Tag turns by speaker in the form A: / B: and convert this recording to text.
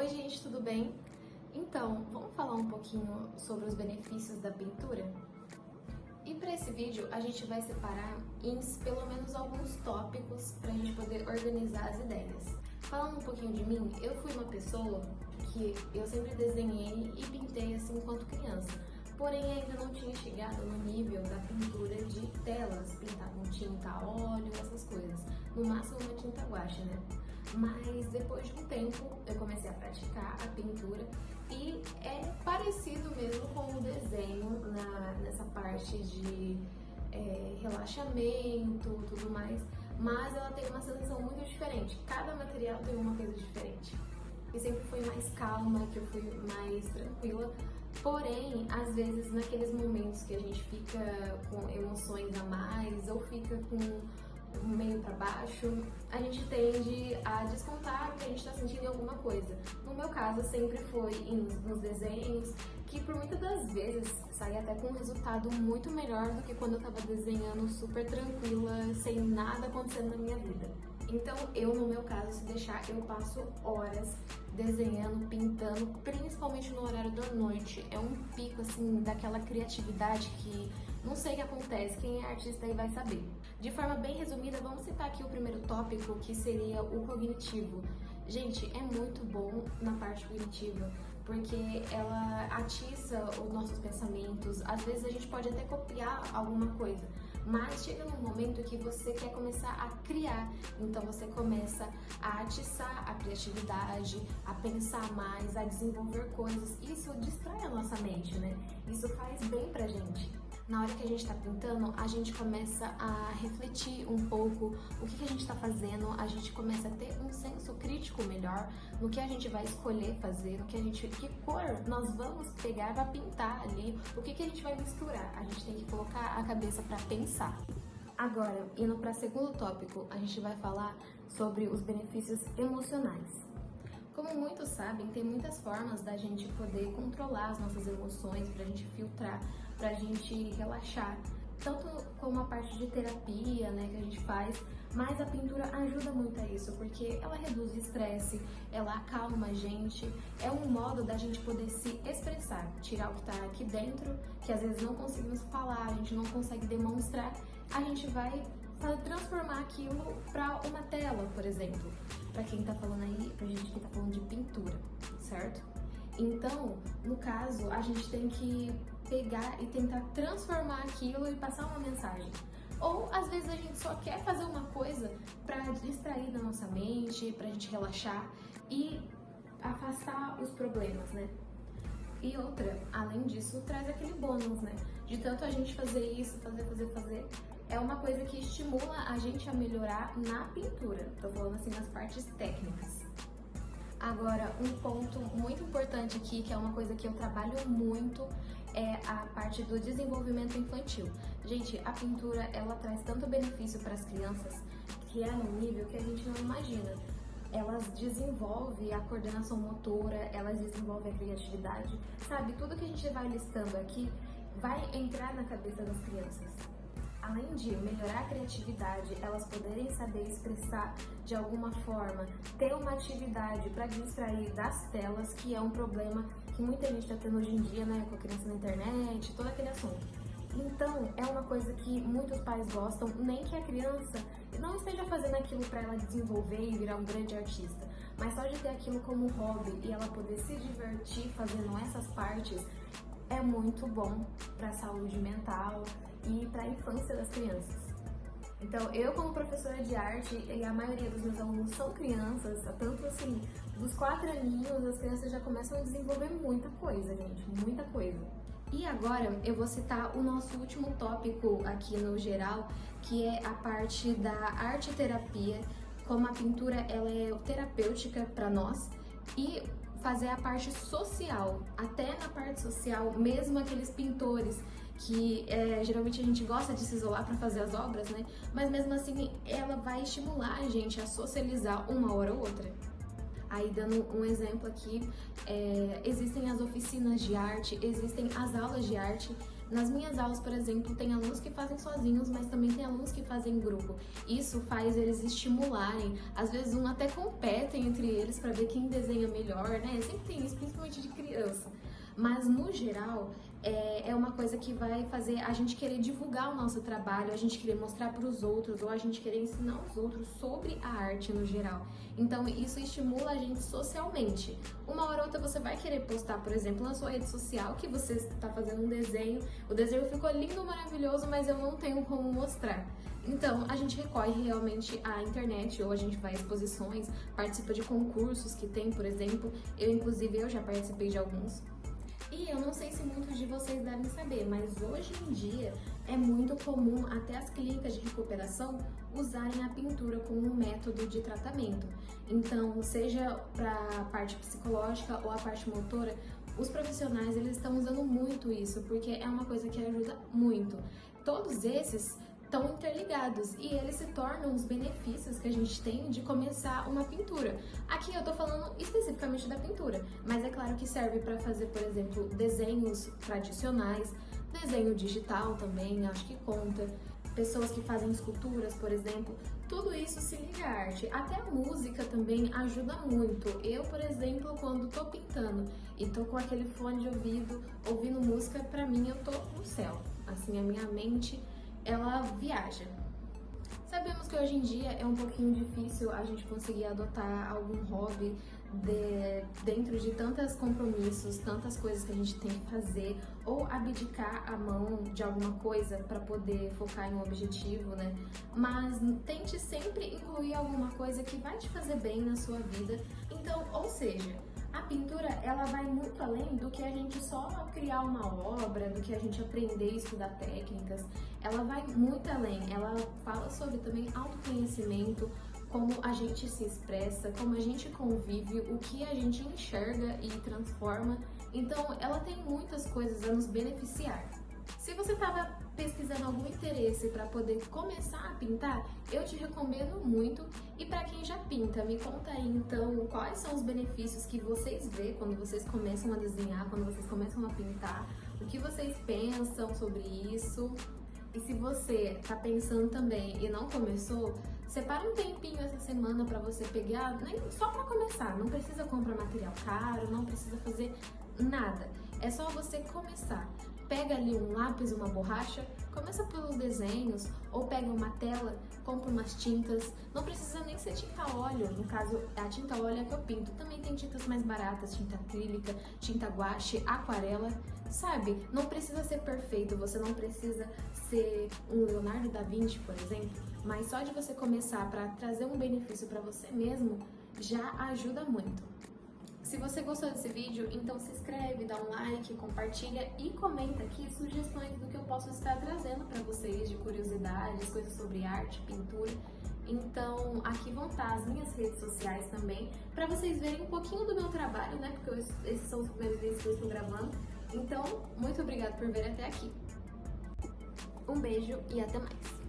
A: Oi gente, tudo bem? Então, vamos falar um pouquinho sobre os benefícios da pintura? E para esse vídeo a gente vai separar em pelo menos alguns tópicos para a gente poder organizar as ideias. Falando um pouquinho de mim, eu fui uma pessoa que eu sempre desenhei e pintei assim enquanto criança. Porém, ainda não tinha chegado no nível da pintura de telas, pintar com tinta a óleo, essas coisas. No máximo uma tinta guache, né? Mas depois de um tempo eu comecei a praticar a pintura e é parecido mesmo com o desenho nessa parte de relaxamento, tudo mais, mas ela tem uma sensação muito diferente. Cada material tem uma coisa diferente. E sempre fui mais calma, que eu fui mais tranquila. Porém, às vezes, naqueles momentos que a gente fica com emoções a mais ou fica com meio para baixo, a gente tende a descontar o que a gente está sentindo em alguma coisa. No meu caso, sempre foi nos desenhos, que por muitas das vezes sai até com um resultado muito melhor do que quando eu estava desenhando super tranquila, sem nada acontecendo na minha vida. Então, no meu caso, se deixar, eu passo horas desenhando, pintando, principalmente no horário da noite. É um pico, assim, daquela criatividade que não sei o que acontece, quem é artista aí vai saber. De forma bem resumida, vamos citar aqui o primeiro tópico, que seria o cognitivo. Gente, é muito bom na parte cognitiva, porque ela atiça os nossos pensamentos. Às vezes a gente pode até copiar alguma coisa, mas chega num momento que você quer começar a criar. Então você começa a atiçar a criatividade, a pensar mais, a desenvolver coisas. Isso distrai a nossa mente, né? Isso faz bem pra gente. Na hora que a gente está pintando, a gente começa a refletir um pouco o que a gente está fazendo, a gente começa a ter um senso crítico melhor no que a gente vai escolher fazer, que cor nós vamos pegar para pintar ali, o que a gente vai misturar. A gente tem que colocar a cabeça para pensar. Agora, indo para o segundo tópico, a gente vai falar sobre os benefícios emocionais. Como muitos sabem, tem muitas formas da gente poder controlar as nossas emoções, pra gente filtrar, pra gente relaxar. Tanto como a parte de terapia, né, que a gente faz, mas a pintura ajuda muito a isso, porque ela reduz o estresse, ela acalma a gente, é um modo da gente poder se expressar, tirar o que tá aqui dentro, que às vezes não conseguimos falar, a gente não consegue demonstrar, a gente vai transformar aquilo para uma tela, por exemplo, para quem tá falando aí, pra gente que tá falando de pintura, certo? Então, no caso, a gente tem que pegar e tentar transformar aquilo e passar uma mensagem. Ou às vezes a gente só quer fazer uma coisa para distrair da nossa mente, pra gente relaxar e afastar os problemas, né? E outra, além disso, traz aquele bônus, né? De tanto a gente fazer isso, fazer, é uma coisa que estimula a gente a melhorar na pintura. Tô falando assim nas partes técnicas. Agora, um ponto muito importante aqui, que é uma coisa que eu trabalho muito, é a parte do desenvolvimento infantil. Gente, a pintura, ela traz tanto benefício para as crianças, que é num nível que a gente não imagina. Elas desenvolvem a coordenação motora, elas desenvolvem a criatividade, sabe? Tudo que a gente vai listando aqui vai entrar na cabeça das crianças. Além de melhorar a criatividade, elas poderem saber expressar de alguma forma, ter uma atividade para distrair das telas, que é um problema que muita gente está tendo hoje em dia, né, com a criança na internet, todo aquele assunto. Então, é uma coisa que muitos pais gostam, nem que a criança não esteja fazendo aquilo para ela desenvolver e virar um grande artista, mas só de ter aquilo como hobby e ela poder se divertir fazendo essas partes, é muito bom para a saúde mental e para a infância das crianças. Então, eu como professora de arte, e a maioria dos meus alunos são crianças, tanto assim, dos 4 aninhos, as crianças já começam a desenvolver muita coisa, gente, muita coisa. E agora eu vou citar o nosso último tópico aqui no geral, que é a parte da arte-terapia, como a pintura ela é terapêutica para nós, e fazer a parte social, até na parte social, mesmo aqueles pintores que geralmente a gente gosta de se isolar para fazer as obras, né? Mas mesmo assim ela vai estimular a gente a socializar uma hora ou outra. Aí dando um exemplo aqui, existem as oficinas de arte, existem as aulas de arte Nas minhas aulas, por exemplo, tem alunos que fazem sozinhos, mas também tem alunos que fazem em grupo. Isso faz eles estimularem, às vezes um até competem entre eles para ver quem desenha melhor, né? Sempre tem isso, principalmente de criança. Mas no geral, é uma coisa que vai fazer a gente querer divulgar o nosso trabalho, a gente querer mostrar para os outros, ou a gente querer ensinar os outros sobre a arte no geral. Então isso estimula a gente socialmente. Uma hora ou outra você vai querer postar, por exemplo, na sua rede social que você está fazendo um desenho, o desenho ficou lindo, maravilhoso, mas eu não tenho como mostrar. Então, a gente recorre realmente à internet, ou a gente vai a exposições, participa de concursos que tem, por exemplo. Inclusive, eu já participei de alguns. E eu não sei se muitos de vocês devem saber, mas hoje em dia é muito comum até as clínicas de recuperação usarem a pintura como um método de tratamento. Então, seja para a parte psicológica ou a parte motora, os profissionais eles estão usando muito isso, porque é uma coisa que ajuda muito. Todos esses estão interligados e eles se tornam os benefícios que a gente tem de começar uma pintura. Aqui eu tô falando especificamente da pintura, mas é claro que serve para fazer, por exemplo, desenhos tradicionais, desenho digital também, acho que conta. Pessoas que fazem esculturas, por exemplo, tudo isso se liga à arte. Até a música também ajuda muito. Eu, por exemplo, quando tô pintando e tô com aquele fone de ouvido, ouvindo música, pra mim eu tô no céu. Assim, a minha mente ela viaja. Sabemos que hoje em dia é um pouquinho difícil a gente conseguir adotar algum hobby dentro de tantos compromissos, tantas coisas que a gente tem que fazer, ou abdicar a mão de alguma coisa para poder focar em um objetivo, né? Mas tente sempre incluir alguma coisa que vai te fazer bem na sua vida. Então, ou seja, a pintura, ela vai muito além do que a gente só criar uma obra, do que a gente aprender e estudar técnicas. Ela vai muito além, ela fala sobre também autoconhecimento, como a gente se expressa, como a gente convive, o que a gente enxerga e transforma. Então, ela tem muitas coisas a nos beneficiar. Se você estava pesquisando algum interesse para poder começar a pintar, eu te recomendo muito. E para quem já pinta, me conta aí então quais são os benefícios que vocês vê quando vocês começam a desenhar, quando vocês começam a pintar, o que vocês pensam sobre isso. E se você está pensando também e não começou, separa um tempinho essa semana para você pegar, nem só para começar, não precisa comprar material caro, não precisa fazer nada, é só você começar. Pega ali um lápis, uma borracha, começa pelos desenhos, ou pega uma tela, compra umas tintas, não precisa nem ser tinta óleo, no caso a tinta óleo é que eu pinto, também tem tintas mais baratas, tinta acrílica, tinta guache, aquarela, sabe? Não precisa ser perfeito, você não precisa ser um Leonardo da Vinci, por exemplo, mas só de você começar para trazer um benefício para você mesmo, já ajuda muito. Se você gostou desse vídeo, então se inscreve, dá um like, compartilha e comenta aqui sugestões do que eu posso estar trazendo para vocês de curiosidades, coisas sobre arte, pintura. Então aqui vão estar as minhas redes sociais também, para vocês verem um pouquinho do meu trabalho, né? Porque esses são os primeiros vídeos que eu estou gravando. Então, muito obrigada por ver até aqui. Um beijo e até mais!